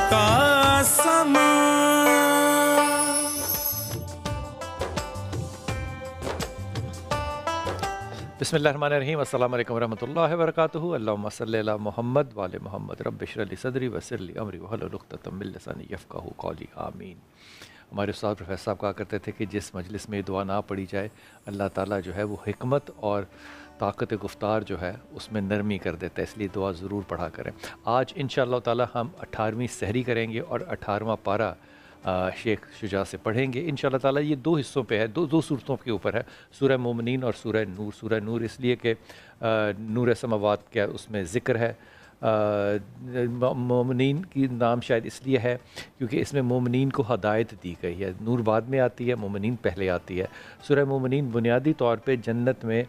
का समा। बिस्मिल्लाहिर्रहमानिर्रहीम, अस्सलाम वालेकुम रहमतुल्लाहि व बरकातुहू। अल्लाहुम्मा सल्लि अला मुहम्मद व आले मुहम्मद। रब्बि इश्रह ली सदरी व यस्सिर ली अमरी वहलुल उक़दतम मिन लिसानी यफ़क़हू क़ौली। आमीन। हमारे उस्ताद प्रोफेसर साहब कहा करते थे कि जिस मजलिस में दुआ ना पढ़ी जाए, अल्लाह ताला जो है वो हिकमत और ताकत गुफ्तार जो है उसमें नरमी कर देता है, इसलिए दुआ ज़रूर पढ़ा करें। आज इंशाअल्लाह ताला हम 18वीं सहरी करेंगे और 18वां पारा शेख शुजा से पढ़ेंगे इंशाअल्लाह ताला। ये दो हिस्सों पे है, दो सूरतों के ऊपर है, सूरह मोमिनीन और सूरह नूर। सूरह नूर इसलिए कि नूर समावात का उसमें ज़िक्र है। मोमिनीन की नाम शायद इसलिए है क्योंकि इसमें मोमिनीन को हदायत दी गई है। नूर बाद में आती है, मोमिनीन पहले आती है। सूरह मोमिनीन बुनियादी तौर पे जन्नत में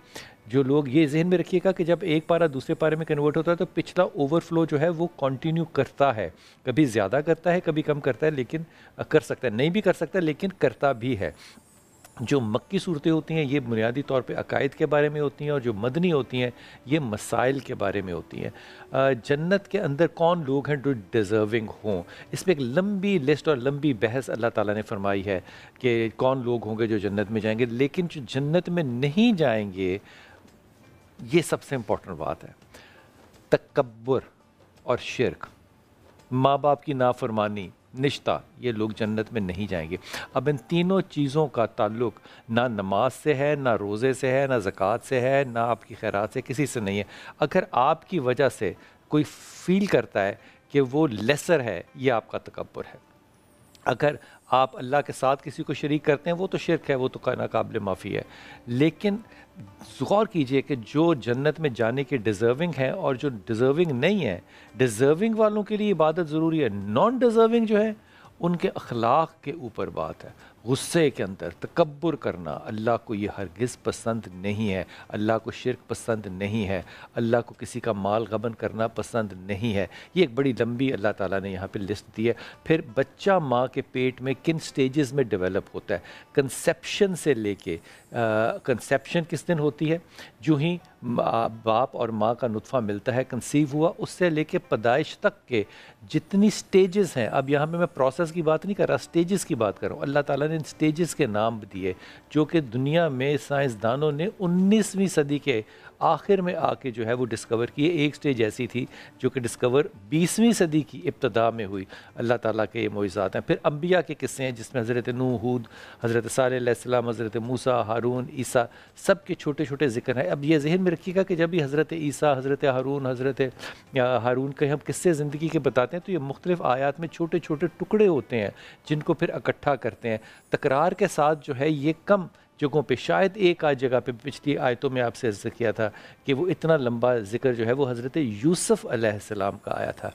जो लोग, ये जहन में रखिएगा कि जब एक पारा दूसरे पारे में कन्वर्ट होता है तो पिछला ओवरफ्लो जो है वो कंटिन्यू करता है, कभी ज़्यादा करता है कभी कम करता है, लेकिन कर सकता है, नहीं भी कर सकता लेकिन करता भी है। जो मक्की सूरतें होती हैं ये बुनियादी तौर पे अकायद के बारे में होती हैं, और जो मदनी होती हैं ये मसाइल के बारे में होती हैं। जन्नत के अंदर कौन लोग हैं जो डिज़र्विंग हों, इस पर एक लंबी लिस्ट और लंबी बहस अल्लाह ताला ने फरमाई है कि कौन लोग होंगे जो जन्नत में जाएंगे। लेकिन जो जन्नत में नहीं जाएंगे, ये सबसे इम्पोर्टेंट बात है। तकब्बुर और शिर्क, माँ बाप की नाफरमानी, निश्ता, ये लोग जन्नत में नहीं जाएंगे। अब इन तीनों चीज़ों का ताल्लुक़ ना नमाज से है, ना रोज़े से है, ना ज़कात से है, ना आपकी खैरात से, किसी से नहीं है। अगर आपकी वजह से कोई फ़ील करता है कि वो लेसर है, ये आपका तकब्बुर है। अगर आप अल्लाह के साथ किसी को शरीक करते हैं वो तो शिर्क है, वो तो नाकाबिल माफ़ी है। लेकिन गौर कीजिए कि जो जन्नत में जाने के डिज़र्विंग हैं और जो डिज़र्विंग नहीं है, डिज़र्विंग वालों के लिए इबादत ज़रूरी है, नॉन डिज़र्विंग जो है उनके अखलाक के ऊपर बात है। गुस्से के अंदर तकब्बुर करना अल्लाह को ये हरगिज़ पसंद नहीं है। अल्लाह को शिर्क पसंद नहीं है। अल्लाह को किसी का माल गबन करना पसंद नहीं है। ये एक बड़ी लंबी अल्लाह ताला ने यहाँ पे लिस्ट दी है। फिर बच्चा माँ के पेट में किन स्टेजेस में डेवलप होता है, कंसेप्शन से लेके, कंसेप्शन किस दिन होती है, जो ही बाप और माँ का नुत्फ़ा मिलता है, कंसीव हुआ, उससे लेके पैदाइश तक के जितनी स्टेजेस हैं। अब यहाँ पे मैं प्रोसेस की बात नहीं कर रहा, स्टेजेस की बात कर रहा हूँ। अल्लाह ताला ने इन स्टेजेस के नाम दिए जो कि दुनिया में साइंसदानों ने 19वीं सदी के आखिर में आके जो है वो डिस्कवर किए। एक स्टेज ऐसी थी जो कि डिस्कवर 20वीं सदी की इब्तदा में हुई। अल्लाह ताला के ये मोइज़ात हैं। फिर अंबिया के किस्से हैं जिसमें हज़रत नूह, हूद, हज़रत सालेह अलैहिस्सलाम, हज़रत मूसा, हारून, ईसा, सब के छोटे छोटे ज़िक्र हैं। अब ये ज़हन में रखिएगा कि जब भी हज़रत ईसा, हज़रत हारून, हज़रत हारून के हम किस्से ज़िंदगी के बताते हैं तो ये मुख्तलिफ़ आयात में छोटे छोटे टुकड़े होते हैं जिनको फिर इकट्ठा करते हैं। तकरार के साथ जो है ये कम जगहों पे, शायद एक आध जगह पे पिछली आयतों में आपसे अर्ज़ किया था कि वो इतना लंबा ज़िक्र जो है वो हज़रत यूसुफ़ अलैहिस्सलाम का आया था।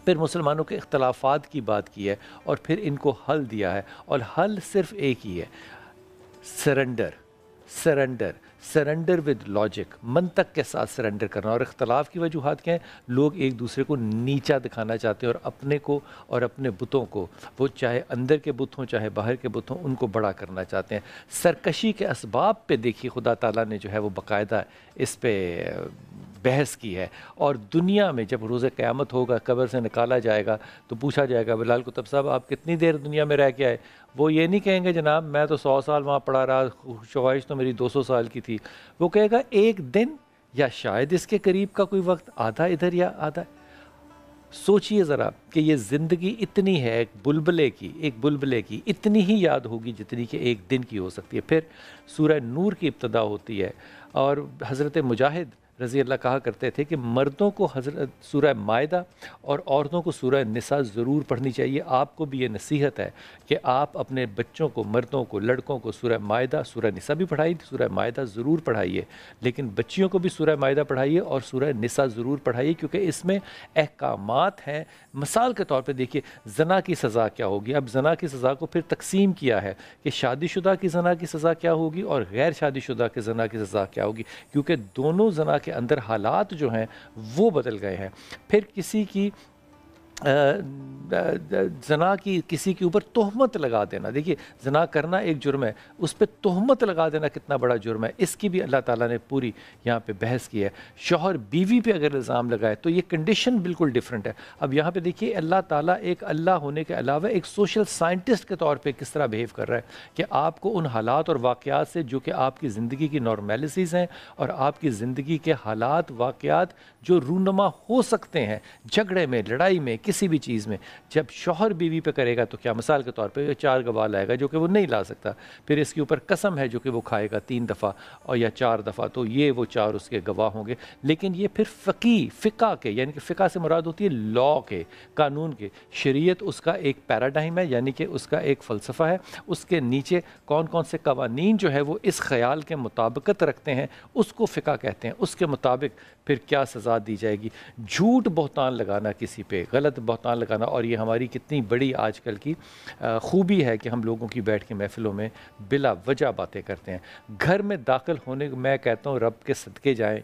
फिर मुसलमानों के इख्तलाफात की बात की है और फिर इनको हल दिया है, और हल सिर्फ़ एक ही है, surrender. Surrender, surrender with logic, मंतक के साथ सरेंडर करना। और इख्तलाफ की वजूहात क्या हैं? लोग एक दूसरे को नीचा दिखाना चाहते हैं और अपने को और अपने बुतों को, वो चाहे अंदर के बुत हों चाहे बाहर के बुत हों, उनको बड़ा करना चाहते हैं। सरकशी के असबाब पे देखिए खुदा ताला ने जो है वो बाकायदा इस पे बहस की है। और दुनिया में जब रोज़े क़यामत होगा, कब्र से निकाला जाएगा तो पूछा जाएगा, बिलाल कुतुब साहब आप कितनी देर दुनिया में रह के आए? वो ये नहीं कहेंगे जनाब मैं तो 100 साल वहाँ पढ़ा रहा, ख्वाहिश तो मेरी 200 साल की थी। वो कहेगा एक दिन या शायद इसके करीब का कोई वक्त, आधा इधर या आधा। सोचिए ज़रा कि ये ज़िंदगी इतनी है, एक बुलबुले की इतनी ही याद होगी जितनी कि एक दिन की हो सकती है। फिर सूरह नूर की इब्तदा होती है और हज़रत मुजाहिद रज़ी अल्लाह कहा करते थे कि मर्दों को हज़रत सूरह मायदा और औरतों को सूरह निसा ज़रूर पढ़नी चाहिए। आपको भी ये नसीहत है कि आप अपने बच्चों को, मर्दों को, लड़कों को सूरह मायदा, सूरह निसा भी पढ़ाइए, सूरह मायदा ज़रूर पढ़ाइए, लेकिन बच्चियों को भी सूरह मायदा पढ़ाइए और सूरह निसा ज़रूर पढ़ाइए, क्योंकि इसमें अहकामात हैं। मिसाल के तौर पर देखिए ज़ना की सज़ा क्या होगी। अब ज़ना की सज़ा को फिर तकसीम किया है कि शादीशुदा की ज़ना की सज़ा क्या होगी और गैर शादीशुदा के ज़ना की सज़ा क्या होगी, क्योंकि दोनों ज़ना के अंदर हालात जो हैं वो बदल गए हैं। फिर किसी की ज़ना की किसी के ऊपर तोहमत लगा देना, देखिए ज़ना करना एक जुर्म है, उस पे तोहमत लगा देना कितना बड़ा जुर्म है, इसकी भी अल्लाह ताला ने पूरी यहाँ पे बहस की है। शौहर बीवी पे अगर इल्ज़ाम लगाए तो ये कंडीशन बिल्कुल डिफरेंट है। अब यहाँ पे देखिए अल्लाह ताला एक अल्लाह होने के अलावा एक सोशल साइंटिस्ट के तौर पे किस तरह बिहेव कर रहा है कि आपको उन हालात और वाक़यात से जो कि आपकी ज़िंदगी की नॉर्मेलिटीज़ हैं और आपकी ज़िंदगी के हालात वाक़यात जो रूनमा हो सकते हैं झगड़े में, लड़ाई में, किसी भी चीज़ में, जब शौहर बीवी पे करेगा तो क्या मिसाल के तौर पे 4 गवाह लाएगा जो कि वो नहीं ला सकता, फिर इसके ऊपर कसम है जो कि वो खाएगा 3 दफ़ा और या 4 दफ़ा, तो ये वो 4 उसके गवाह होंगे। लेकिन ये फिर फ़िक़ा के, यानी कि फ़िक़ा से मुराद होती है लॉ के, कानून के, शरीयत उसका एक पैराडाइम है, यानी कि उसका एक फ़लसफ़ा है, उसके नीचे कौन कौन से कवानीन जो है वो इस ख़याल के मुताबिकत रखते हैं उसको फ़िक़ा कहते हैं, उसके मुताबिक फिर क्या सज़ा दी जाएगी। झूठ बहतान लगाना किसी पे, गलत बहतान लगाना, और ये हमारी कितनी बड़ी आजकल की खूबी है कि हम लोगों की बैठ के महफ़िलों में बिला वजह बातें करते हैं। घर में दाखिल होने, मैं कहता हूँ रब के सदके जाएं,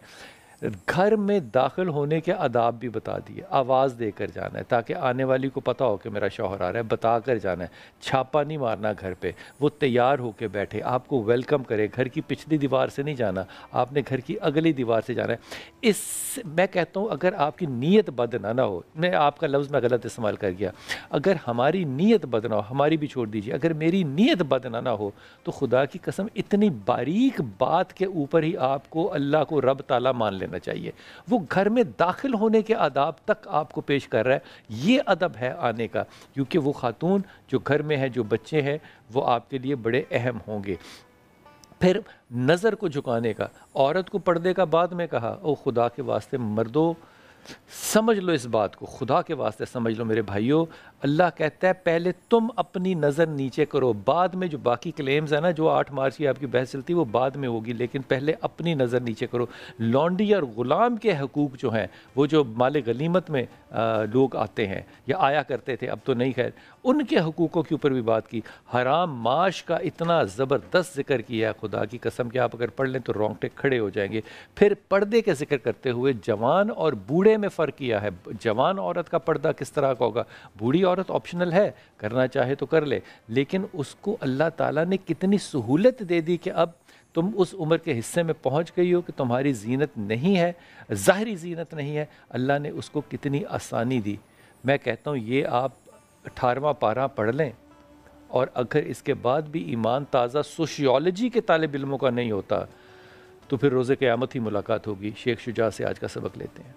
घर में दाखिल होने के आदाब भी बता दिए, आवाज़ देकर जाना है ताकि आने वाली को पता हो कि मेरा शौहर आ रहा है, बता कर जाना है, छापा नहीं मारना घर पे, वो तैयार होकर बैठे आपको वेलकम करे, घर की पिछली दीवार से नहीं जाना, आपने घर की अगली दीवार से जाना है। इस मैं कहता हूँ अगर आपकी नीयत बद ना हो, मैं आपका लफ्ज़ मैं गलत इस्तेमाल कर गया, अगर हमारी नीयत बद ना हो, हमारी भी छोड़ दीजिए, अगर मेरी नीयत बद ना हो तो खुदा की कसम इतनी बारीक बात के ऊपर ही आपको अल्लाह को रब ताला मान लेना चाहिए। वो घर में दाखिल होने के आदाब तक आपको पेश कर रहा है, ये अदब है आने का, क्योंकि वो खातून जो घर में है, जो बच्चे हैं, वो आपके लिए बड़े अहम होंगे। फिर नज़र को झुकाने का, औरत को पर्दे का बाद में कहा, ओ खुदा के वास्ते मर्दों समझ लो इस बात को, खुदा के वास्ते समझ लो मेरे भाइयों, अल्लाह कहता है पहले तुम अपनी नज़र नीचे करो, बाद में जो बाकी क्लेम्स है ना, जो 8 मार्च की आपकी बहस चलती है वो बाद में होगी, लेकिन पहले अपनी नज़र नीचे करो। लौंडी और ग़ुलाम के हकूक़ जो हैं, वो जो माल गनीमत में लोग आते हैं या आया करते थे, अब तो नहीं, खैर उनके हकूक़ों के ऊपर भी बात की। हराम माश का इतना ज़बरदस्त जिक्र किया है, खुदा की कसम कि आप अगर पढ़ लें तो रोंगटे खड़े हो जाएंगे। फिर पर्दे के जिक्र करते हुए जवान और बूढ़े में फ़र्क किया है। जवान औरत का पर्दा किस तरह का होगा, बूढ़ी औरत ऑप्शनल है, करना चाहे तो कर ले, लेकिन उसको अल्लाह ताला ने कितनी सहूलत दे दी कि अब तुम उस उम्र के हिस्से में पहुंच गई हो कि तुम्हारी जीनत नहीं है, ज़ाहरी जीनत नहीं है, अल्लाह ने उसको कितनी आसानी दी। मैं कहता हूँ ये आप 18वां पारा पढ़ लें, और अगर इसके बाद भी ईमान ताज़ा सोशियोलॉजी के तालिब इल्मों का नहीं होता तो फिर रोज़े क़यामत ही मुलाकात होगी। शेख शुजा से आज का सबक लेते हैं।